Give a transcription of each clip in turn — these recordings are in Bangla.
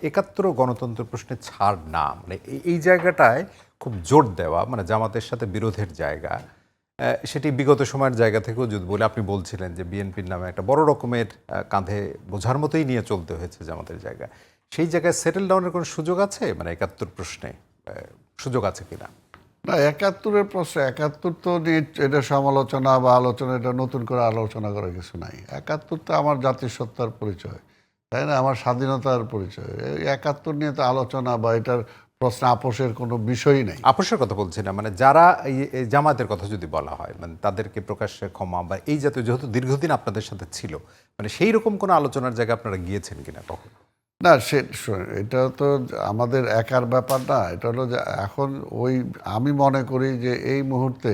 ৭১ গণতন্ত্র প্রশ্নে ছাড় না, মানে এই জায়গাটায় খুব জোর দেওয়া, মানে জামাতের সাথে বিরোধের জায়গা, সেটি বিগত সময়ের জায়গা থেকেও যদি বলে, আপনি বলছিলেন যে বিএনপির নামে একটা বড় রকমের কাঁধে বোঝার মতোই নিয়ে চলতে হয়েছে জামাতের জায়গা, সেই জায়গায় সেটেল ডাউনের কোনো সুযোগ আছে, মানে ৭১ প্রশ্নে সুযোগ আছে কিনা? না, ৭১-এর প্রশ্ন, ৭১ তো এটা সমালোচনা বা আলোচনা, এটা নতুন করে আলোচনা করার কিছু নাই। ৭১ তো আমার জাতিসত্তার পরিচয়, তাই না, আমার স্বাধীনতার পরিচয়। এই ৭১ নিয়ে তো আলোচনা বা এটার প্রশ্ন আপোষের কোনো বিষয়ই নেই। আপোষের কথা বলছি না, মানে যারা এই জামাতের কথা যদি বলা হয়, মানে তাদেরকে প্রকাশ্যে ক্ষমা বা এই জাতীয়, যেহেতু দীর্ঘদিন আপনাদের সাথে ছিল, মানে সেই রকম কোনো আলোচনার জায়গায় আপনারা গিয়েছেন কিনা কখনো? না, এটা তো আমাদের একার ব্যাপার না। এটা হলো যে এখন আমি মনে করি যে এই মুহূর্তে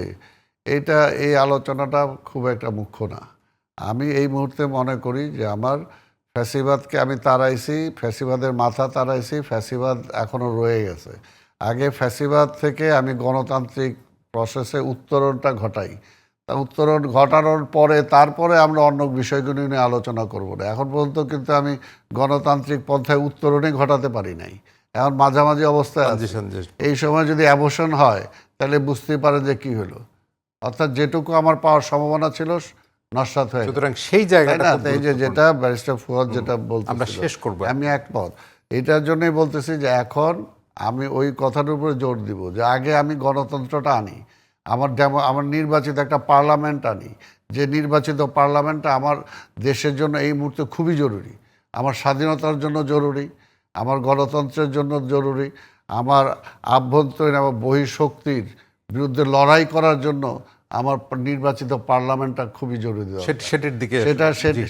এই আলোচনাটা খুব একটা মুখ্য না। আমি এই মুহূর্তে মনে করি যে আমার ফ্যাসিবাদকে আমি তাড়াইছি, ফ্যাসিবাদের মাথা তাড়াইছি, ফ্যাসিবাদ এখনও রয়ে গেছে। আগে ফ্যাসিবাদ থেকে আমি গণতান্ত্রিক প্রসেসে উত্তরণটা ঘটাই। তা উত্তরণ ঘটানোর পরে তারপরে আমরা অন্য বিষয়গুলো নিয়ে আলোচনা করব না। এখন পর্যন্ত কিন্তু আমি গণতান্ত্রিক পন্থায় উত্তরণই ঘটাতে পারি নাই। এখন মাঝামাঝি অবস্থায় আছি। এই সময় যদি অ্যাবর্শন হয় তাহলে বুঝতেই পারেন যে কি হলো, অর্থাৎ যেটুকু আমার পাওয়ার সম্ভাবনা ছিল নস্যাৎ হয়ে গেল। সুতরাং সেই জায়গাটা এই যে যেটা ব্যারিস্টার ফুয়াদ যেটা বলতে, আমরা শেষ করব, আমি একমত। এটার জন্যই বলতেছি যে এখন আমি ওই কথাটার উপরে জোর দিব যে আগে আমি গণতন্ত্রটা আনি, আমার নির্বাচিত একটা পার্লামেন্ট আনি, যে নির্বাচিত পার্লামেন্টটা আমার দেশের জন্য এই মুহূর্তে খুবই জরুরি, আমার স্বাধীনতার জন্য জরুরি, আমার গণতন্ত্রের জন্য জরুরি, আমার আভ্যন্তরীণ আমার বহিঃশক্তির বিরুদ্ধে লড়াই করার জন্য আমার নির্বাচিত পার্লামেন্টটা খুবই জরুরি।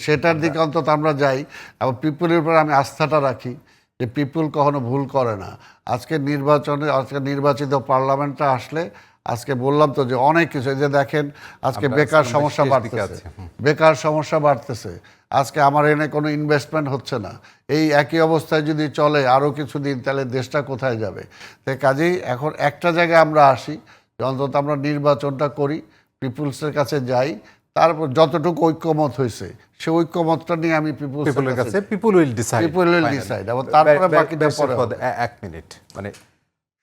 সেটার দিকে অন্তত আমরা যাই এবং পিপুলের উপর আমি আস্থাটা রাখি যে পিপুল কখনো ভুল করে না। আজকে নির্বাচিত পার্লামেন্টটা আসলে, আজকে বললাম তো যে অনেক কিছু, যে দেখেন আজকে বেকার সমস্যা বাড়তেছে, আজকে আমার এনে কোনো ইনভেস্টমেন্ট হচ্ছে না। এই একই অবস্থায় যদি চলে আরও কিছুদিন, তাহলে দেশটা কোথায় যাবে? তাই কাজেই এখন একটা জায়গায় আমরা আসি, অন্তত আমরা নির্বাচনটা করি, পিপুলসের কাছে যাই, তারপর যতটুকু ঐক্যমত হয়েছে সে ঐক্যমতটা নিয়ে আমি পিপুলের কাছে, পিপুল উইল ডিসাইড, এবং তারপরে বাকিটা পরে হবে। 1 মিনিট, মানে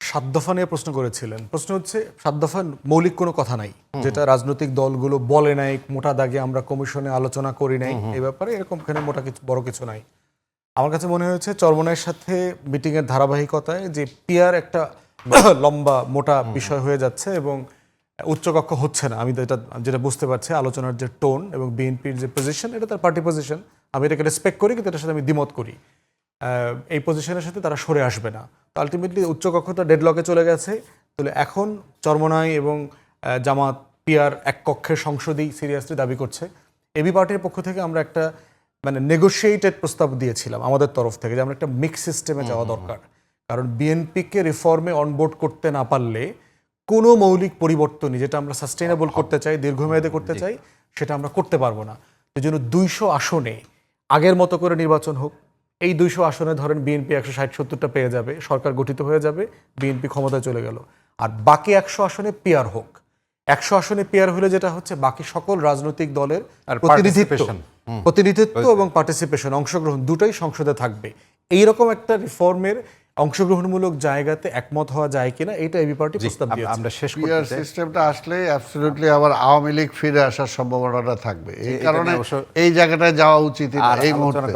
৭ দফা নিয়ে প্রশ্ন করেছিলেন। প্রশ্ন হচ্ছে ৭ দফা মৌলিক কোনো কথা নাই, যেটা রাজনৈতিক দলগুলো বলে নাই, মোটা দাগে আমরা কমিশনে আলোচনা করি নাই এই ব্যাপারে, এরকম এখানে মোটা কিছু বড় কিছু নাই। আমার কাছে মনে হয়েছে চরমনাইয়ের সাথে মিটিংয়ের ধারাবাহিকতায় যে পিয়ার একটা লম্বা মোটা বিষয় হয়ে যাচ্ছে এবং উচ্চকক্ষ হচ্ছে না। আমি যেটা বুঝতে পারছি আলোচনার যে টোন এবং বিএনপির যে পজিশন, এটা তার পার্টি পজিশন, আমি এটাকে রেসপেক্ট করি, কিন্তু এটার সাথে আমি দ্বিমত করি। এই পজিশনের সাথে তারা সরে আসবে না। তো আলটিমেটলি উচ্চকক্ষটা ডেডলকে চলে গেছে। তাহলে এখন চরমনাই এবং জামাত পিয়ার এক কক্ষের সংসদেই সিরিয়াসলি দাবি করছে। এবি পার্টির পক্ষ থেকে আমরা একটা মানে নেগোশিয়েটেড প্রস্তাব দিয়েছিলাম আমাদের তরফ থেকে, যে আমরা একটা মিক্স সিস্টেমে যাওয়া দরকার। কারণ বিএনপিকে রিফর্মে অনবোর্ড করতে না পারলে কোনো মৌলিক পরিবর্তনই, যেটা আমরা সাস্টেইনেবল করতে চাই, দীর্ঘমেয়াদে করতে চাই, সেটা আমরা করতে পারবো না। এই জন্য 200 আসনে আগের মতো করে নির্বাচন হোক। এই 200 আসনে ধরেন বিএনপি 160-70টা পেয়ে যাবে, সরকার গঠিত হয়ে যাবে, বিএনপি ক্ষমতায় চলে গেল। আর বাকি 100 আসনে পিয়ার হোক। 100 আসনে পিয়ার হলে যেটা হচ্ছে, বাকি সকল রাজনৈতিক দলের প্রতিনিধিত্ব এবং পার্টিসিপেশন, অংশগ্রহণ দুটোই সংসদে থাকবে। এইরকম একটা রিফর্মের অংশগ্রহণমূলক জায়গাতে একমত হওয়া যায় কিনা, এইটা এবি পার্টি প্রস্তাব দিয়েছে। আমরা শেষ পিয়ার সিস্টেমটা আসলে অ্যাবসলিউটলি আবার আওয়ামী লীগ ফিরে আসার সম্ভাবনাটা থাকবে। এই কারণে এই জায়গাটায় যাওয়া উচিত এই মুহূর্তে।